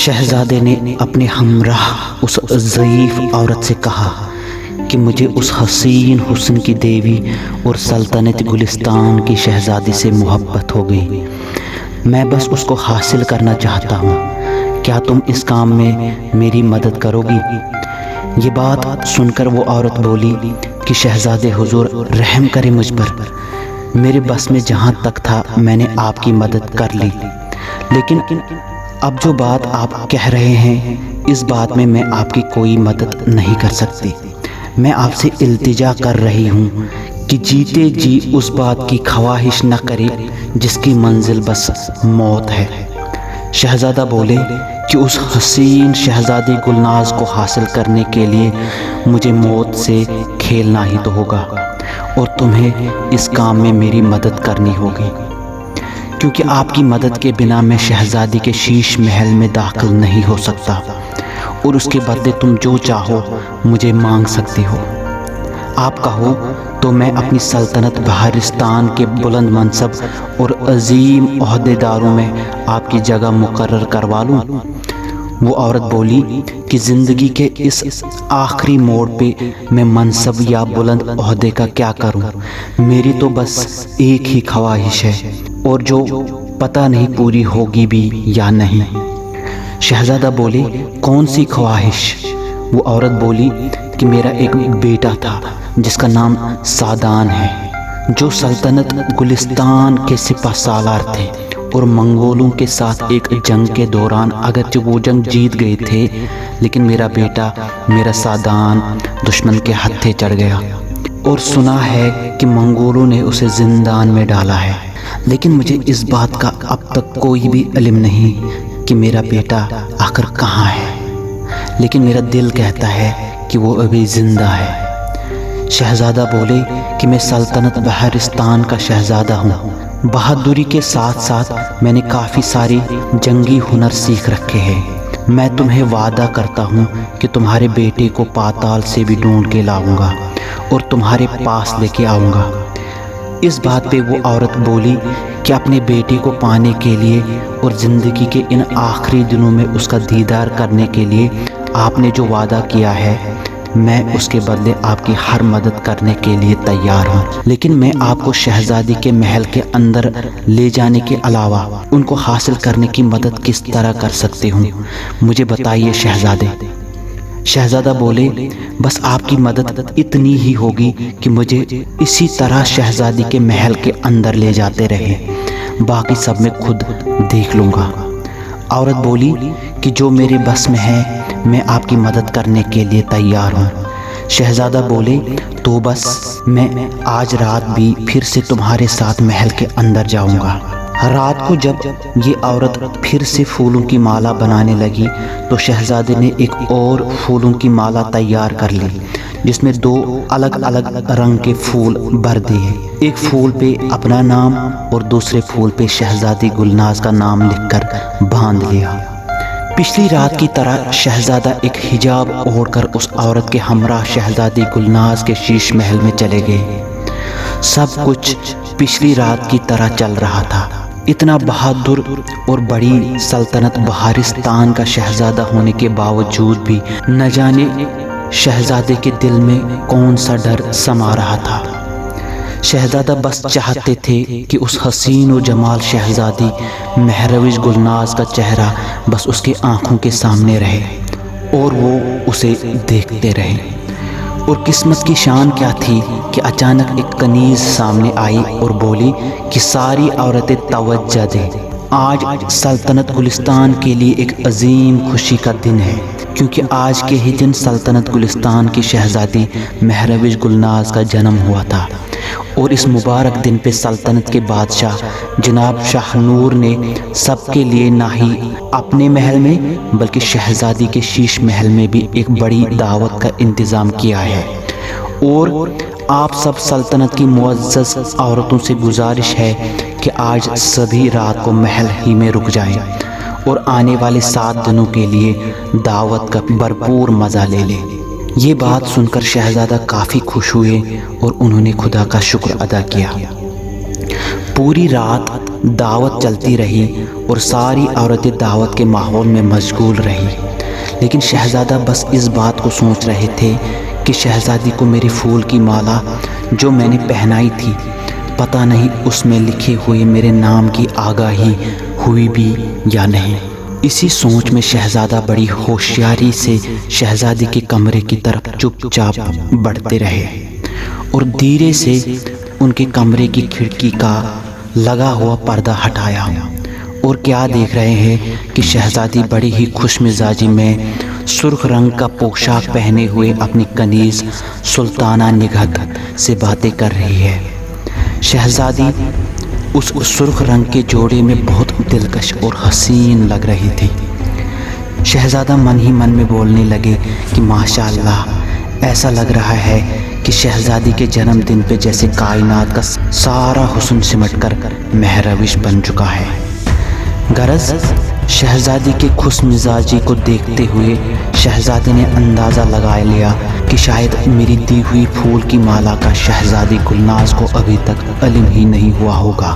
شہزادے نے اپنے ہمراہ اس ضعیف عورت سے کہا کہ مجھے اس حسین حسن کی دیوی اور سلطنت گلستان کی شہزادی سے محبت ہو گئی۔ میں بس اس کو حاصل کرنا چاہتا ہوں، کیا تم اس کام میں میری مدد کرو گی؟ یہ بات سن کر وہ عورت بولی کہ شہزادے حضور رحم کرے مجھ پر، میرے بس میں جہاں تک تھا میں نے آپ کی مدد کر لی، لیکن اب جو بات آپ کہہ رہے ہیں اس بات میں آپ کی کوئی مدد نہیں کر سکتی۔ میں آپ سے التجا کر رہی ہوں کہ جیتے جی اس بات کی خواہش نہ کرے جس کی منزل بس موت ہے۔ شہزادہ بولے کہ اس حسین شہزادی گلناز کو حاصل کرنے کے لیے مجھے موت سے کھیلنا ہی تو ہوگا، اور تمہیں اس کام میں میری مدد کرنی ہوگی، کیونکہ آپ کی مدد کے بنا میں شہزادی کے شیش محل میں داخل نہیں ہو سکتا، اور اس کے بدلے تم جو چاہو مجھے مانگ سکتے ہو۔ آپ کہو تو میں اپنی سلطنت بہارستان کے بلند منصب اور عظیم عہدیداروں میں آپ کی جگہ مقرر کروا لوں۔ وہ عورت بولی کہ زندگی کے اس آخری موڑ پہ میں منصب یا بلند عہدے کا کیا کروں؟ میری تو بس ایک ہی خواہش ہے، اور جو پتہ نہیں پوری ہوگی بھی یا نہیں۔ شہزادہ بولے کون سی خواہش؟ وہ عورت بولی کہ میرا ایک بیٹا تھا جس کا نام سادان ہے، جو سلطنت گلستان کے سپہ سالار تھے، اور منگولوں کے ساتھ ایک جنگ کے دوران اگرچہ وہ جنگ جیت گئے تھے، لیکن میرا بیٹا میرا سادان دشمن کے ہتھے چڑھ گیا، اور سنا ہے کہ منگولوں نے اسے زندان میں ڈالا ہے، لیکن مجھے اس بات کا اب تک کوئی بھی علم نہیں کہ میرا بیٹا آخر کہاں ہے، لیکن میرا دل کہتا ہے کہ وہ ابھی زندہ ہے۔ شہزادہ بولے کہ میں سلطنت بہارستان کا شہزادہ ہوں، بہادری کے ساتھ ساتھ میں نے کافی ساری جنگی ہنر سیکھ رکھے ہیں۔ میں تمہیں وعدہ کرتا ہوں کہ تمہارے بیٹے کو پاتال سے بھی ڈھونڈ کے لاؤں گا اور تمہارے پاس لے کے آؤں گا۔ اس بات پہ وہ عورت بولی کہ اپنے بیٹے کو پانے کے لیے اور زندگی کے ان آخری دنوں میں اس کا دیدار کرنے کے لیے آپ نے جو وعدہ کیا ہے، میں اس کے بدلے آپ کی ہر مدد کرنے کے لیے تیار ہوں، لیکن میں آپ کو شہزادی کے محل کے اندر لے جانے کے علاوہ ان کو حاصل کرنے کی مدد کس طرح کر سکتی ہوں؟ مجھے بتائیے شہزادے۔ شہزادہ بولے بس آپ کی مدد اتنی ہی ہوگی کہ مجھے اسی طرح شہزادی کے محل کے اندر لے جاتے رہے، باقی سب میں خود دیکھ لوں گا۔ عورت بولی کہ جو میرے بس میں ہے میں آپ کی مدد کرنے کے لیے تیار ہوں۔ شہزادہ بولے تو بس میں آج رات بھی پھر سے تمہارے ساتھ محل کے اندر جاؤں گا۔ رات کو جب یہ عورت پھر سے پھولوں کی مالا بنانے لگی تو شہزادے نے ایک اور پھولوں کی مالا تیار کر لی، جس میں 2 الگ الگ رنگ کے پھول بھر دیے۔ ایک پھول پہ اپنا نام اور دوسرے پھول پہ شہزادی گلناز کا نام لکھ کر باندھ لیا۔ پچھلی رات کی طرح شہزادہ ایک حجاب اوڑھ کر اس عورت کے ہمراہ شہزادی گلناز کے شیش محل میں چلے گئے۔ سب کچھ پچھلی رات کی طرح چل رہا تھا۔ اتنا بہادر اور بڑی سلطنت بہارستان کا شہزادہ ہونے کے باوجود بھی نہ جانے شہزادے کے دل میں کون سا ڈر سما رہا تھا۔ شہزادہ بس چاہتے تھے کہ اس حسین و جمال شہزادی مہروش گلناز کا چہرہ بس اس کے آنکھوں کے سامنے رہے اور وہ اسے دیکھتے رہے۔ اور قسمت کی شان کیا تھی کہ اچانک ایک کنیز سامنے آئی اور بولی کہ ساری عورتیں توجہ دیں، آج سلطنت گلستان کے لیے ایک عظیم خوشی کا دن ہے، کیونکہ آج کے ہی دن سلطنت گلستان کی شہزادی مہروش گلناز کا جنم ہوا تھا، اور اس مبارک دن پہ سلطنت کے بادشاہ جناب شاہ نور نے سب کے لیے نہ ہی اپنے محل میں بلکہ شہزادی کے شیش محل میں بھی ایک بڑی دعوت کا انتظام کیا ہے، اور آپ سب سلطنت کی معزز عورتوں سے گزارش ہے کہ آج سبھی رات کو محل ہی میں رک جائیں اور آنے والے 7 دنوں کے لیے دعوت کا بھرپور مزہ لے لیں۔ یہ بات سن کر شہزادہ کافی خوش ہوئے اور انہوں نے خدا کا شکر ادا کیا۔ پوری رات دعوت چلتی رہی اور ساری عورتیں دعوت کے ماحول میں مشغول رہی، لیکن شہزادہ بس اس بات کو سوچ رہے تھے کہ شہزادی کو میری پھول کی مالا جو میں نے پہنائی تھی، پتہ نہیں اس میں لکھے ہوئے میرے نام کی آگاہی ہوئی بھی یا نہیں۔ اسی سوچ میں شہزادہ بڑی ہوشیاری سے شہزادی کے کمرے کی طرف چپ چاپ بڑھتے رہے اور دھیرے سے ان کے کمرے کی کھڑکی کا لگا ہوا پردہ ہٹایا، اور کیا دیکھ رہے ہیں کہ شہزادی بڑی ہی خوش مزاجی میں سرخ رنگ کا پوشاک پہنے ہوئے اپنی کنیز سلطانہ نگہت سے باتیں کر رہی ہے۔ شہزادی اس سرخ رنگ کے جوڑے میں بہت دلکش اور حسین لگ رہی تھی۔ شہزادہ من ہی من میں بولنے لگے کہ ماشاءاللہ، ایسا لگ رہا ہے کہ شہزادی کے جنم دن پہ جیسے کائنات کا سارا حسن سمٹ کر مہروش بن چکا ہے۔ غرض شہزادی کے خوش مزاجی کو دیکھتے ہوئے شہزادی نے اندازہ لگا لیا کہ شاید میری دی ہوئی پھول کی مالا کا شہزادی گلناز کو ابھی تک علم ہی نہیں ہوا ہوگا۔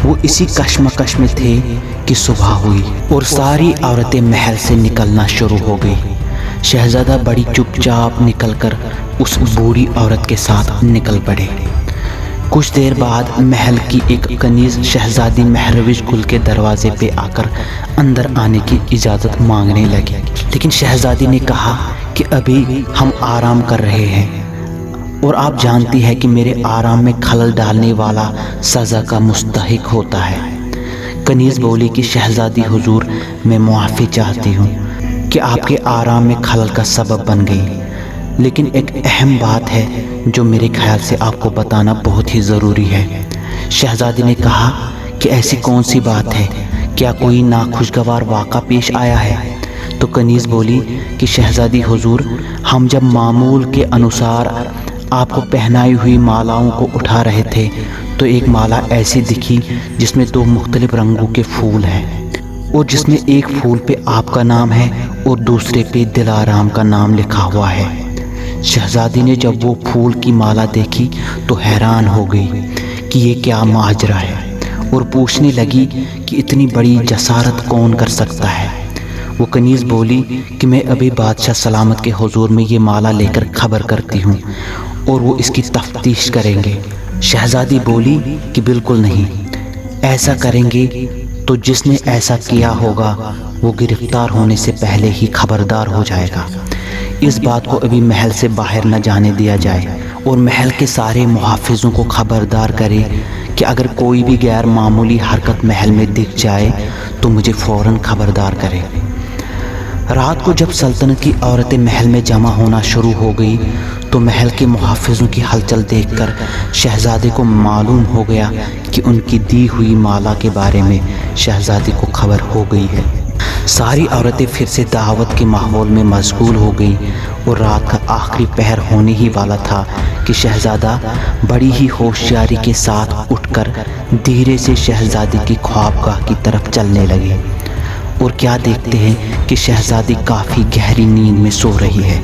وہ اسی کشمکش میں تھے کہ صبح ہوئی اور ساری عورتیں محل سے نکلنا شروع ہو گئی۔ شہزادہ بڑی چپ چاپ نکل کر اس بوڑھی عورت کے ساتھ نکل پڑے۔ کچھ دیر بعد محل کی ایک کنیز شہزادی مہروش گل کے دروازے پہ آ کر اندر آنے کی اجازت مانگنے لگی، لیکن شہزادی نے کہا کہ ابھی ہم آرام کر رہے ہیں اور آپ جانتی ہے کہ میرے آرام میں خلل ڈالنے والا سزا کا مستحق ہوتا ہے۔ کنیز بولی کہ شہزادی حضور، میں معافی چاہتی ہوں کہ آپ کے آرام میں خلل کا سبب بن گئی، لیکن ایک اہم بات ہے جو میرے خیال سے آپ کو بتانا بہت ہی ضروری ہے۔ شہزادی نے کہا کہ ایسی کون سی بات ہے؟ کیا کوئی ناخوشگوار واقعہ پیش آیا ہے؟ تو کنیز بولی کہ شہزادی حضور، ہم جب معمول کے انوسار آپ کو پہنائی ہوئی مالاؤں کو اٹھا رہے تھے تو ایک مالا ایسی دکھی جس میں 2 مختلف رنگوں کے پھول ہیں، اور جس میں ایک پھول پہ آپ کا نام ہے اور دوسرے پہ دلارام کا نام لکھا ہوا ہے۔ شہزادی نے جب وہ پھول کی مالا دیکھی تو حیران ہو گئی کہ یہ کیا ماجرا ہے، اور پوچھنے لگی کہ اتنی بڑی جسارت کون کر سکتا ہے۔ وہ کنیز بولی کہ میں ابھی بادشاہ سلامت کے حضور میں یہ مالا لے کر خبر کرتی ہوں اور وہ اس کی تفتیش کریں گے۔ شہزادی بولی کہ بالکل نہیں، ایسا کریں گے تو جس نے ایسا کیا ہوگا وہ گرفتار ہونے سے پہلے ہی خبردار ہو جائے گا۔ اس بات کو ابھی محل سے باہر نہ جانے دیا جائے اور محل کے سارے محافظوں کو خبردار کرے کہ اگر کوئی بھی غیر معمولی حرکت محل میں دکھ جائے تو مجھے فوراً خبردار کرے۔ رات کو جب سلطنت کی عورتیں محل میں جمع ہونا شروع ہو گئی تو محل کے محافظوں کی ہلچل دیکھ کر شہزادے کو معلوم ہو گیا کہ ان کی دی ہوئی مالا کے بارے میں شہزادی کو خبر ہو گئی ہے۔ ساری عورتیں پھر سے دعوت کے ماحول میں مشغول ہو گئیں اور رات کا آخری پہر ہونے ہی والا تھا کہ شہزادہ بڑی ہی ہوشیاری کے ساتھ اٹھ کر دھیرے سے شہزادی کی خوابگاہ کی طرف چلنے لگے، اور کیا دیکھتے ہیں کہ شہزادی کافی گہری نیند میں سو رہی ہے۔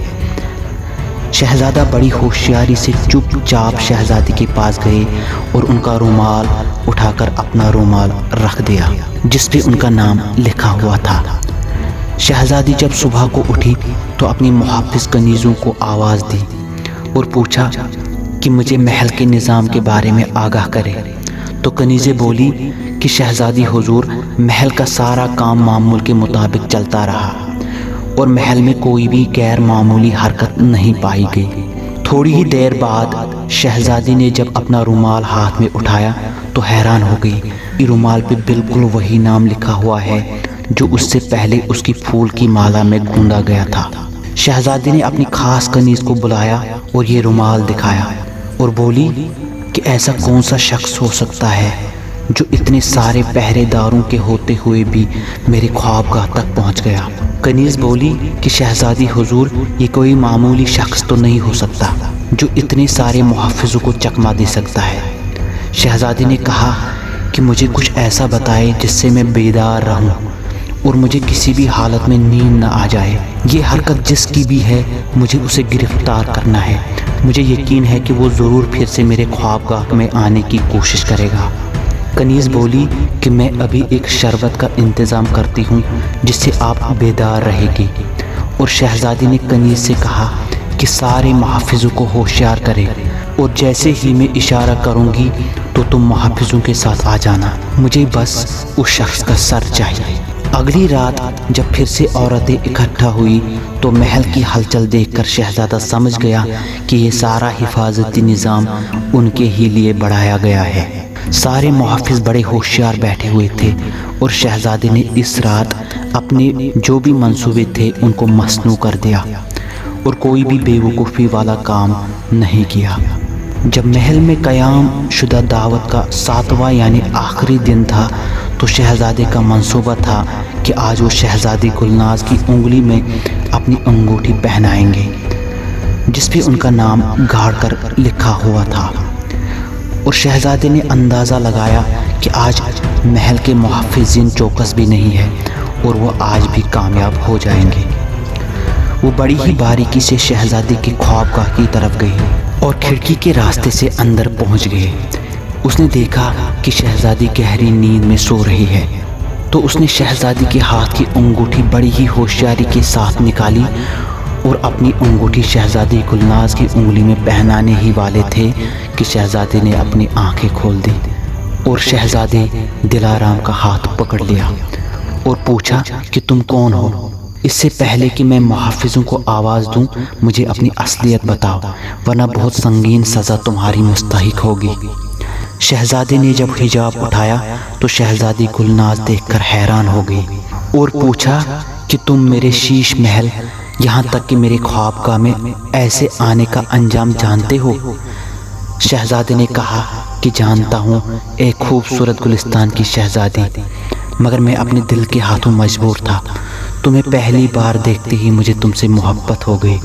شہزادہ بڑی ہوشیاری سے چپ چاپ شہزادی کے پاس گئے اور ان کا رومال اٹھا کر اپنا رومال رکھ دیا جس پہ ان کا نام لکھا ہوا تھا۔ شہزادی جب صبح کو اٹھی تو اپنی محافظ کنیزوں کو آواز دی اور پوچھا کہ مجھے محل کے نظام کے بارے میں آگاہ کرے، تو کنیزیں بولی کہ شہزادی حضور، محل کا سارا کام معمول کے مطابق چلتا رہا اور محل میں کوئی بھی غیر معمولی حرکت نہیں پائی گئی۔ تھوڑی ہی دیر بعد شہزادی نے جب اپنا رومال ہاتھ میں اٹھایا تو حیران ہو گئی کہ رومال پہ بالکل وہی نام لکھا ہوا ہے جو اس سے پہلے اس کی پھول کی مالا میں گوندا گیا تھا۔ شہزادی نے اپنی خاص کنیز کو بلایا اور یہ رومال دکھایا اور بولی کہ ایسا کون سا شخص ہو سکتا ہے جو اتنے سارے پہرے داروں کے ہوتے ہوئے بھی میرے خوابگاہ تک پہنچ گیا۔ کنیز بولی کہ شہزادی حضور، یہ کوئی معمولی شخص تو نہیں ہو سکتا جو اتنے سارے محافظوں کو چکما دے سکتا ہے۔ شہزادی نے کہا کہ مجھے کچھ ایسا بتائے جس سے میں بیدار رہوں اور مجھے کسی بھی حالت میں نیند نہ آ جائے۔ یہ حرکت جس کی بھی ہے مجھے اسے گرفتار کرنا ہے۔ مجھے یقین ہے کہ وہ ضرور پھر سے میرے خوابگاہ میں آنے کی کوشش کرے گا۔ کنیز بولی کہ میں ابھی ایک شربت کا انتظام کرتی ہوں جس سے آپ بیدار رہے گی، اور شہزادی نے کنیز سے کہا کہ سارے محافظوں کو ہوشیار کرے، اور جیسے ہی میں اشارہ کروں گی تو تم محافظوں کے ساتھ آ جانا، مجھے بس اس شخص کا سر چاہیے۔ اگلی رات جب پھر سے عورتیں اکٹھا ہوئی تو محل کی ہلچل دیکھ کر شہزادہ سمجھ گیا کہ یہ سارا حفاظتی نظام ان کے ہی لیے بڑھایا گیا ہے۔ سارے محافظ بڑے ہوشیار بیٹھے ہوئے تھے، اور شہزادے نے اس رات اپنے جو بھی منصوبے تھے ان کو مصنوع کر دیا، اور کوئی بھی بے وقوفی والا کام نہیں کیا۔ جب محل میں قیام شدہ دعوت کا 7واں یعنی آخری دن تھا تو شہزادے کا منصوبہ تھا کہ آج وہ شہزادی گلناز کی انگلی میں اپنی انگوٹھی پہنائیں گے جس پہ ان کا نام گاڑ کر لکھا ہوا تھا، اور شہزادے نے اندازہ لگایا کہ آج محل کے محافظین چوکس بھی نہیں ہے اور وہ آج بھی کامیاب ہو جائیں گے۔ وہ بڑی ہی باریکی سے شہزادی کے خوابگاہ کی طرف گئی اور کھڑکی کے راستے سے اندر پہنچ گئے۔ اس نے دیکھا کہ شہزادی گہری نیند میں سو رہی ہے، تو اس نے شہزادی کے ہاتھ کی انگوٹھی بڑی ہی ہوشیاری کے ساتھ نکالی، اور اپنی انگوٹھی شہزادی گلناز کی انگلی میں پہنانے ہی والے تھے کہ شہزادی نے اپنی آنکھیں کھول دی، اور شہزادے دلارام کا ہاتھ پکڑ لیا اور پوچھا کہ تم کون ہو؟ اس سے پہلے کہ میں محافظوں کو آواز دوں مجھے اپنی اصلیت بتاؤ، ورنہ بہت سنگین سزا تمہاری مستحق ہوگی۔ شہزادے نے جب حجاب اٹھایا تو شہزادی گلناز دیکھ کر حیران ہو گئی اور پوچھا کہ تم میرے شیش محل یہاں تک کہ میرے خوابگاہ میں ایسے آنے کا انجام جانتے ہو؟ شہزادے نے کہا کہ جانتا ہوں اے خوبصورت گلستان کی شہزادی، مگر میں اپنے دل کے ہاتھوں مجبور تھا، تمہیں پہلی بار دیکھتے ہی مجھے تم سے محبت ہو گئی۔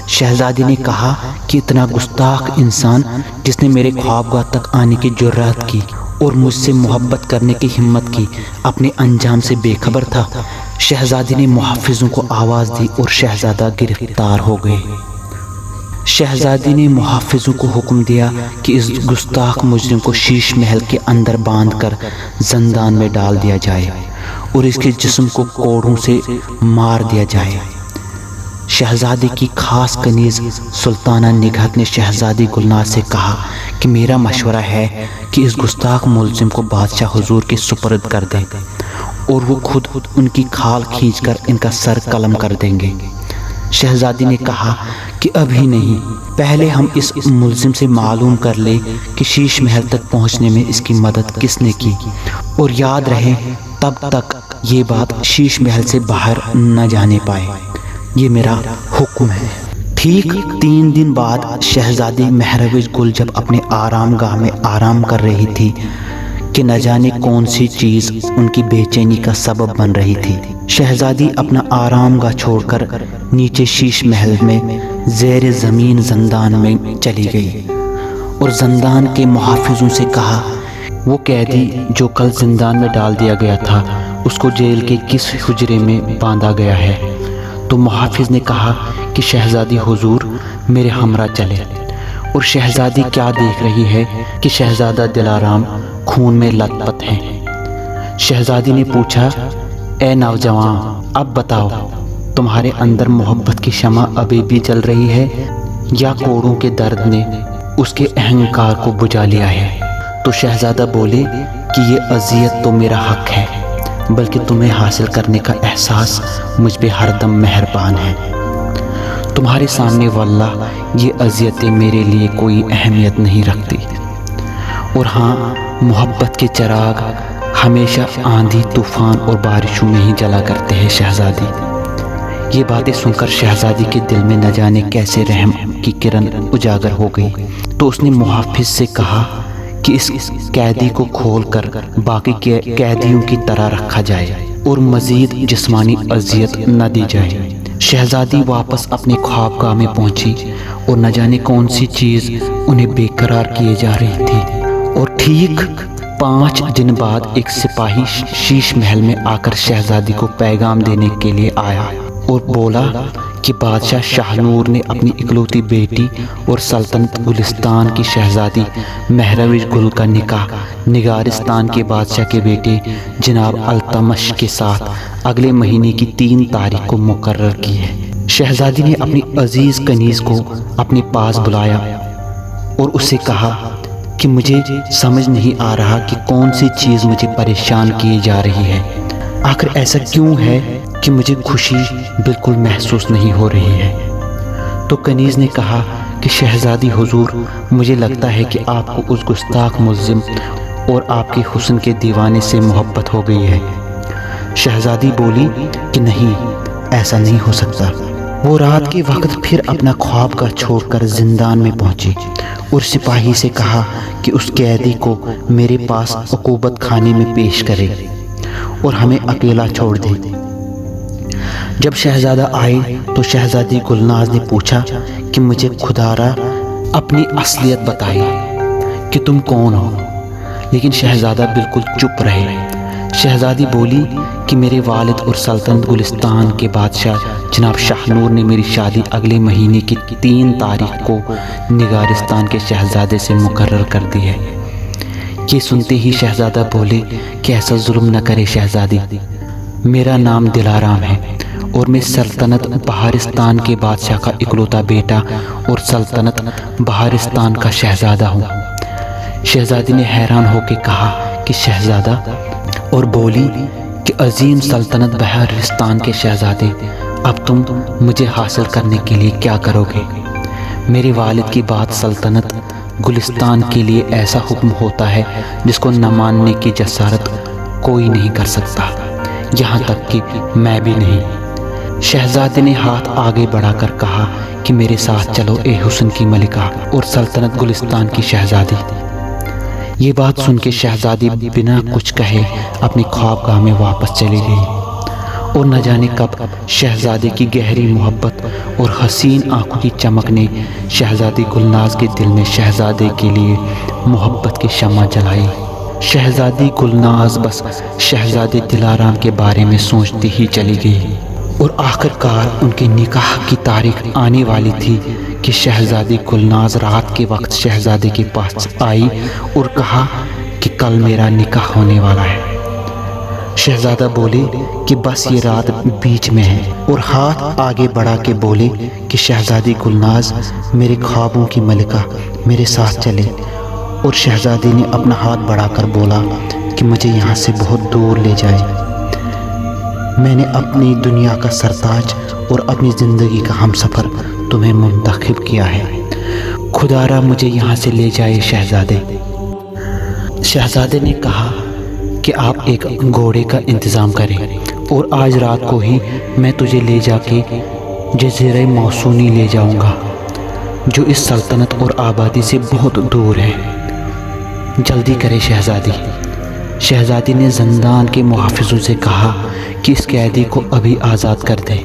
شہزادی نے کہا کہ اتنا گستاخ انسان جس نے میرے خوابگاہ تک آنے کی جرات کی اور مجھ سے محبت کرنے کی ہمت کی اپنے انجام سے بے خبر تھا۔ شہزادی نے محافظوں کو آواز دی اور شہزادہ گرفتار ہو گئے۔ شہزادی نے محافظوں کو حکم دیا کہ اس گستاخ مجرم کو شیش محل کے اندر باندھ کر زندان میں ڈال دیا جائے اور اس کے جسم کو کوڑوں سے مار دیا جائے۔ شہزادی کی خاص کنیز سلطانہ نگہت نے شہزادی گلناز سے کہا کہ میرا مشورہ ہے کہ اس گستاخ ملزم کو بادشاہ حضور کے سپرد کر دیں اور وہ خود ان کی کھال کھینچ کر ان کا سر قلم کر دیں گے۔ شہزادی نے کہا کہ ابھی نہیں، پہلے ہم اس ملزم سے معلوم کر لیں کہ شیش محل تک پہنچنے میں اس کی مدد کس نے کی، اور یاد رہے تب تک یہ بات شیش محل سے باہر نہ جانے پائے، یہ میرا حکم ہے۔ ٹھیک 3 دن بعد شہزادی مہروش گل جب اپنے آرام گاہ میں آرام کر رہی تھی کہ نہ جانے کون سی چیز ان کی بے چینی کا سبب بن رہی تھی، شہزادی اپنا آرام گاہ چھوڑ کر نیچے شیش محل میں زیر زمین زندان میں چلی گئی اور زندان کے محافظوں سے کہا وہ قیدی جو کل زندان میں ڈال دیا گیا تھا اس کو جیل کے کس حجرے میں باندھا گیا ہے؟ تو محافظ نے کہا کہ شہزادی حضور میرے ہمراہ چلے، اور شہزادی کیا دیکھ رہی ہے کہ شہزادہ دلارام خون میں لت پت ہیں۔ شہزادی نے پوچھا اے نوجوان اب بتاؤ تمہارے اندر محبت کی شمع ابھی بھی جل رہی ہے یا کوڑوں کے درد نے اس کے اہنکار کو بجھا لیا ہے؟ تو شہزادہ بولے کہ یہ اذیت تو میرا حق ہے، بلکہ تمہیں حاصل کرنے کا احساس مجھ پہ ہر دم مہربان ہے۔ تمہارے سامنے واللہ یہ اذیتیں میرے لیے کوئی اہمیت نہیں رکھتی، اور ہاں محبت کے چراغ ہمیشہ آندھی طوفان اور بارشوں میں ہی جلا کرتے ہیں شہزادی۔ یہ باتیں سن کر شہزادی کے دل میں نہ جانے کیسے رحم کی کرن اجاگر ہو گئی، تو اس نے محافظ سے کہا کہ اس قیدی کو کھول کر باقی قیدیوں کی طرح رکھا جائے اور مزید جسمانی اذیت نہ دی جائے۔ شہزادی واپس اپنے خوابگاہ میں پہنچی اور نہ جانے کون سی چیز انہیں بے قرار کیے جا رہی تھی، اور ٹھیک 5 دن بعد ایک سپاہی شیش محل میں آ کر شہزادی کو پیغام دینے کے لیے آیا اور بولا کہ بادشاہ شاہ نور نے اپنی اکلوتی بیٹی اور سلطنت گلستان کی شہزادی مہروش گل کا نکاح نگارستان کے بادشاہ کے بیٹے جناب التمش کے ساتھ اگلے مہینے کی 3 تاریخ کو مقرر کی ہے۔ شہزادی نے اپنی عزیز کنیز کو اپنے پاس بلایا اور اس سے کہا کہ مجھے سمجھ نہیں آ رہا کہ کون سی چیز مجھے پریشان کیے جا رہی ہے۔ آخر ایسا کیوں ہے کہ مجھے خوشی بالکل محسوس نہیں ہو رہی ہے؟ تو کنیز نے کہا کہ شہزادی حضور، مجھے لگتا ہے کہ آپ کو اس گستاخ ملزم اور آپ کے حسن کے دیوانے سے محبت ہو گئی ہے۔ شہزادی بولی کہ نہیں، ایسا نہیں ہو سکتا۔ وہ رات کے وقت پھر اپنا خواب کا چھوڑ کر زندان میں پہنچی اور سپاہی سے کہا کہ اس قیدی کو میرے پاس عقوبت خانے میں پیش کرے اور ہمیں اکیلا چھوڑ دے۔ جب شہزادہ آئے تو شہزادی گلناز نے پوچھا کہ مجھے خدارا اپنی اصلیت بتائی کہ تم کون ہو، لیکن شہزادہ بالکل چپ رہے۔ شہزادی بولی کہ میرے والد اور سلطنت گلستان کے بادشاہ جناب شاہ نور نے میری شادی اگلے مہینے کی 3 تاریخ کو نگارستان کے شہزادے سے مقرر کر دی ہے۔ یہ سنتے ہی شہزادہ بولے کہ ایسا ظلم نہ کرے شہزادی، میرا نام دلارام ہے اور میں سلطنت بہارستان کے بادشاہ کا اکلوتا بیٹا اور سلطنت بہارستان کا شہزادہ ہوں۔ شہزادی نے حیران ہو کے کہا کہ شہزادہ، اور بولی کہ عظیم سلطنت بہارستان کے شہزادے، اب تم مجھے حاصل کرنے کے لیے کیا کرو گے؟ میرے والد کی بات سلطنت گلستان کے لیے ایسا حکم ہوتا ہے جس کو نہ ماننے کی جسارت کوئی نہیں کر سکتا، یہاں تک کہ میں بھی نہیں۔ شہزادے نے ہاتھ آگے بڑھا کر کہا کہ میرے ساتھ چلو اے حسن کی ملکہ اور سلطنت گلستان کی شہزادی۔ یہ بات سن کے شہزادی بنا کچھ کہے اپنی خوابگاہ میں واپس چلی گئی اور نہ جانے کب شہزادے کی گہری محبت اور حسین آنکھوں کی چمک نے شہزادی گلناز کے دل میں شہزادے کے لیے محبت کی شمع جلائی۔ شہزادی گلناز بس شہزادے دلارام کے بارے میں سوچتی ہی چلی گئی اور آخرکار ان کے نکاح کی تاریخ آنے والی تھی کہ شہزادی گلناز رات کے وقت شہزادے کے پاس آئی اور کہا کہ کل میرا نکاح ہونے والا ہے۔ شہزادہ بولے کہ بس یہ رات بیچ میں ہے، اور ہاتھ آگے بڑھا کے بولے کہ شہزادی گلناز میرے خوابوں کی ملکہ میرے ساتھ چلے، اور شہزادی نے اپنا ہاتھ بڑھا کر بولا کہ مجھے یہاں سے بہت دور لے جائے، میں نے اپنی دنیا کا سرتاج اور اپنی زندگی کا ہمسفر تمہیں منتخب کیا ہے، خدارا مجھے یہاں سے لے جائے شہزادے۔ شہزادے نے کہا کہ آپ ایک گھوڑے کا انتظام کریں اور آج رات کو ہی میں تجھے لے جا کے جزیرہ موسونی لے جاؤں گا جو اس سلطنت اور آبادی سے بہت دور ہے، جلدی کرے شہزادی۔ شہزادی نے زندان کے محافظوں سے کہا کہ اس قیدی کو ابھی آزاد کر دے۔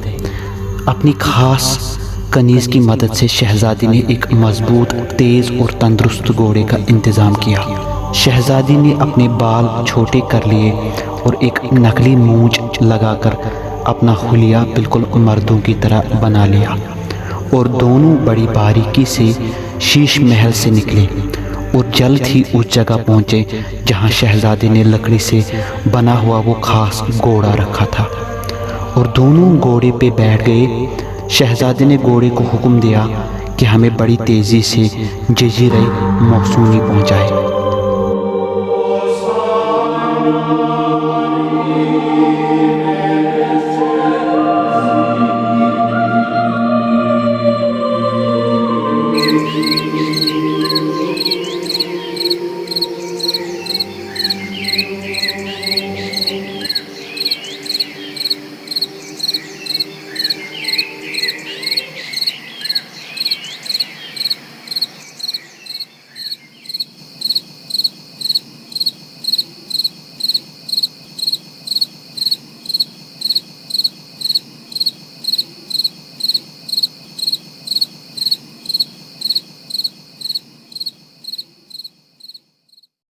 اپنی خاص کنیز کی مدد سے شہزادی نے ایک مضبوط، تیز اور تندرست گھوڑے کا انتظام کیا۔ شہزادی نے اپنے بال چھوٹے کر لیے اور ایک نکلی مونچھ لگا کر اپنا حلیہ بالکل مردوں کی طرح بنا لیا، اور دونوں بڑی باریکی سے شیش محل سے نکلے اور جلد ہی اس جگہ پہنچے جہاں شہزادی نے لکڑی سے بنا ہوا وہ خاص گھوڑا رکھا تھا، اور دونوں گھوڑے پہ بیٹھ گئے۔ شہزادی نے گھوڑے کو حکم دیا کہ ہمیں بڑی تیزی سے جزیرہ موسونی پہنچائے۔